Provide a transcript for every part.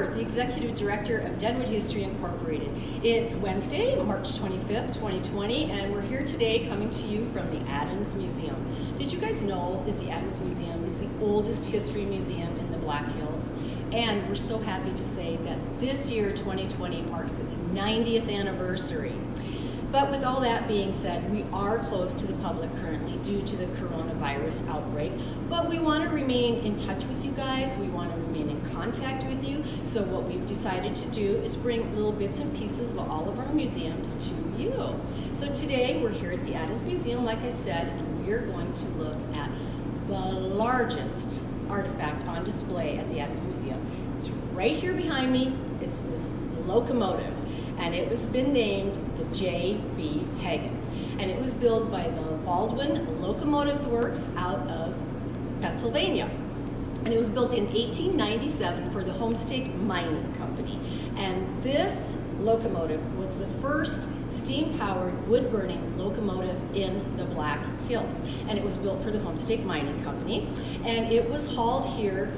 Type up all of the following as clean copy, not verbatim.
Weber, the Executive Director of Deadwood History Incorporated. It's Wednesday, March 25th, 2020, and we're here today coming to you from the Adams Museum. Did you guys know that the Adams Museum is the oldest history museum in the Black Hills? And we're so happy to say that this year, 2020, marks its 90th anniversary. But with all that being said, we are closed to the public currently due to the coronavirus outbreak. But we want to remain in touch with you guys. We want to remain in contact with you. So what we've decided to do is bring little bits and pieces of all of our museums to you. So today we're here at the Adams Museum, like I said, and we're going to look at the largest artifact on display at the Adams Museum. It's right here behind me. It's this locomotive. And it was been named the J.B. Haggin. And it was built by the Baldwin Locomotives Works out of Pennsylvania. And it was built in 1897 for the Homestake Mining Company. And this locomotive was the first steam-powered wood-burning locomotive in the Black Hills. And it was built for the Homestake Mining Company. And it was hauled here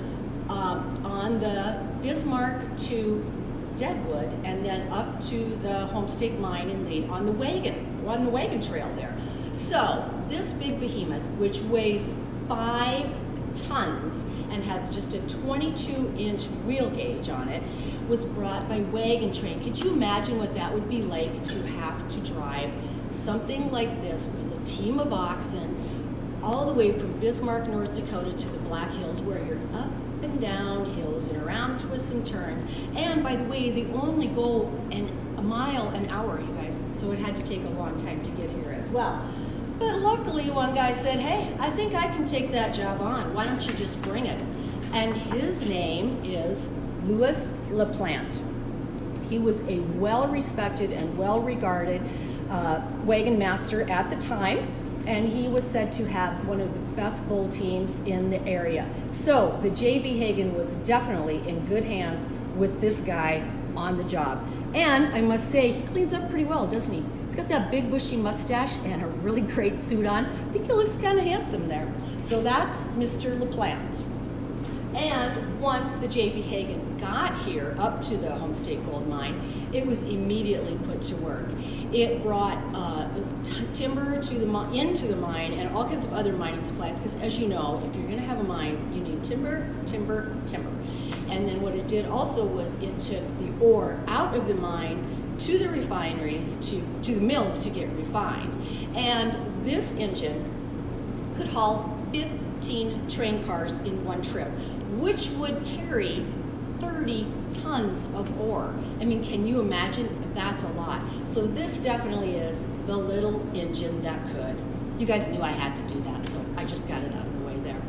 on the Bismarck to Deadwood, and then up to the Homestake Mine in Lee on the wagon trail there. So this big behemoth, which weighs 5 tons and has just a 22-inch wheel gauge on it, was brought by wagon train. Could you imagine what that would be like to have to drive something like this with a team of oxen all the way from Bismarck, North Dakota to the Black Hills, where you're up and down hills and around twists and turns. And by the way, they only go a mile an hour, you guys, so it had to take a long time to get here as well. But luckily, one guy said, hey, I think I can take that job on. Why don't you just bring it? And his name is Louis LaPlante. He was a well-respected and well-regarded wagon master at the time, and he was said to have one of the best bull teams in the area. So the J.B. Haggin was definitely in good hands with this guy on the job. And I must say, he cleans up pretty well, doesn't he? He's got that big bushy mustache and a really great suit on. I think he looks kind of handsome there. So that's Mr. LaPlante. And once the J.B. Haggin got here up to the Homestake Gold Mine, it was immediately put to work. It brought timber into the mine and all kinds of other mining supplies, because as you know, if you're going to have a mine, you need timber, timber, timber. And then what it did also was it took the ore out of the mine to the refineries, to the mills to get refined. And this engine could haul 15 train cars in one trip, which would carry 30 tons of ore. I mean, can you imagine? That's a lot. So this definitely is the little engine that could. You guys knew I had to do that, so I just got it out of the way there.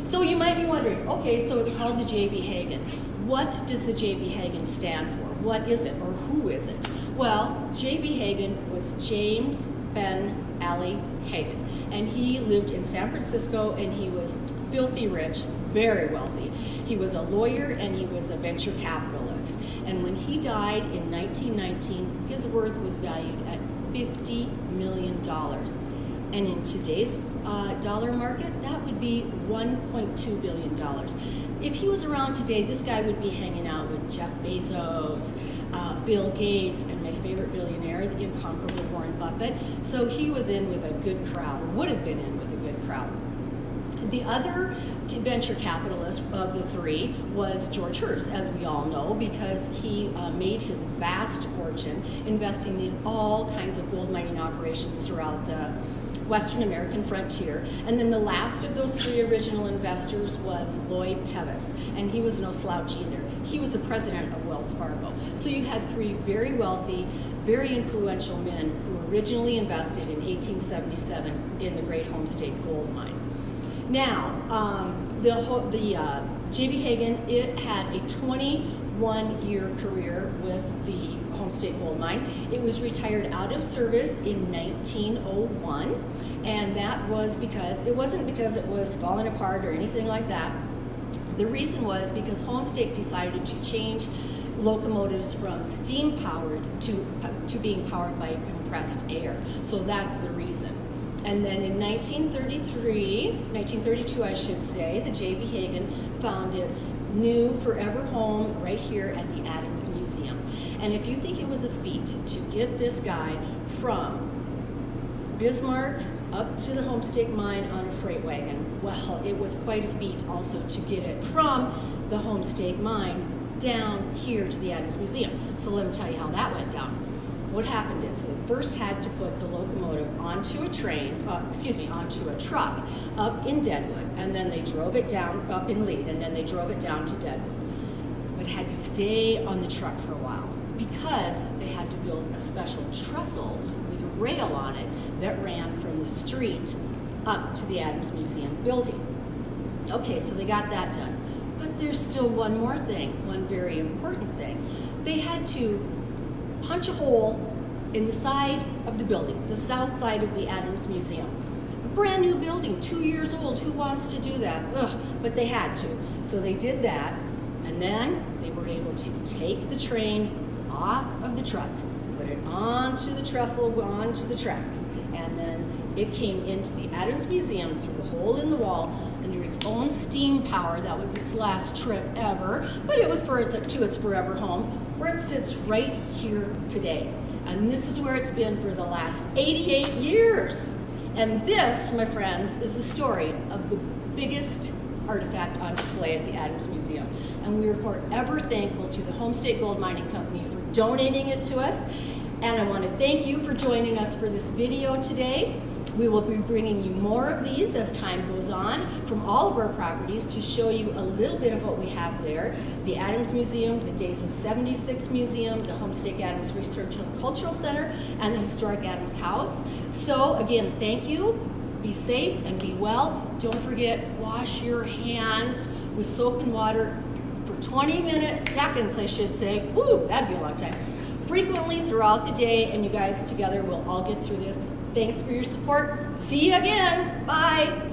So you might be wondering, okay, so it's called the J.B. Haggin. What does the J.B. Haggin stand for? What is it, or who is it? Well, J.B. Haggin was James Ben Ali Haggin, and he lived in San Francisco, and he was filthy rich, very wealthy. He was a lawyer and he was a venture capitalist. And when he died in 1919, his worth was valued at $50 million. And in today's dollar market, that would be $1.2 billion. If he was around today, this guy would be hanging out with Jeff Bezos, Bill Gates, and my favorite billionaire, the incomparable Warren Buffett. So he was in with a good crowd, or would have been in with a good crowd. The other venture capitalist of the three was George Hearst, as we all know, because he made his vast fortune investing in all kinds of gold mining operations throughout the Western American frontier. And then the last of those three original investors was Lloyd Tevis, and he was no slouch either. He was the president of Wells Fargo. So you had three very wealthy, very influential men who originally invested in 1877 in the Great Homestake Gold Mine. Now, the J.B. Haggin, it had a 21-year career with the Homestake Gold Mine. It was retired out of service in 1901, and that was because, it wasn't because it was falling apart or anything like that. The reason was because Homestake decided to change locomotives from steam-powered to being powered by compressed air. So that's the reason. And then in 1932 I should say, the J.B. Haggin found its new forever home right here at the Adams Museum. And if you think it was a feat to get this guy from Bismarck up to the Homestake Mine on a freight wagon, well, it was quite a feat also to get it from the Homestake Mine down here to the Adams Museum. So let me tell you how that went down. What happened is we first had to put the locomotive onto a onto a truck up in Deadwood, and then they drove it down up in Lead, and then they drove it down to Deadwood. But it had to stay on the truck for a while because they had to build a special trestle with a rail on it that ran from the street up to the Adams Museum building. Okay, so they got that done. But there's still one more thing, one very important thing. They had to punch a hole in the side of the building, the south side of the Adams Museum. A brand new building, 2 years old. Who wants to do that? Ugh, but they had to. So they did that, and then they were able to take the train off of the truck, put it onto the trestle, onto the tracks, and then it came into the Adams Museum through a hole in the wall under its own steam power. That was its last trip ever, but it was to its forever home, where it sits right here today. And this is where it's been for the last 88 years. And this, my friends, is the story of the biggest artifact on display at the Adams Museum. And we are forever thankful to the Homestake Gold Mining Company for donating it to us. And I want to thank you for joining us for this video today. We will be bringing you more of these as time goes on from all of our properties to show you a little bit of what we have there. The Adams Museum, the Days of 76 Museum, the Homestake Adams Research and Cultural Center, and the Historic Adams House. So again, thank you. Be safe and be well. Don't forget, wash your hands with soap and water for 20 seconds, I should say. Woo, that'd be a long time. Frequently throughout the day, and you guys together will all get through this. Thanks for your support. See you again. Bye.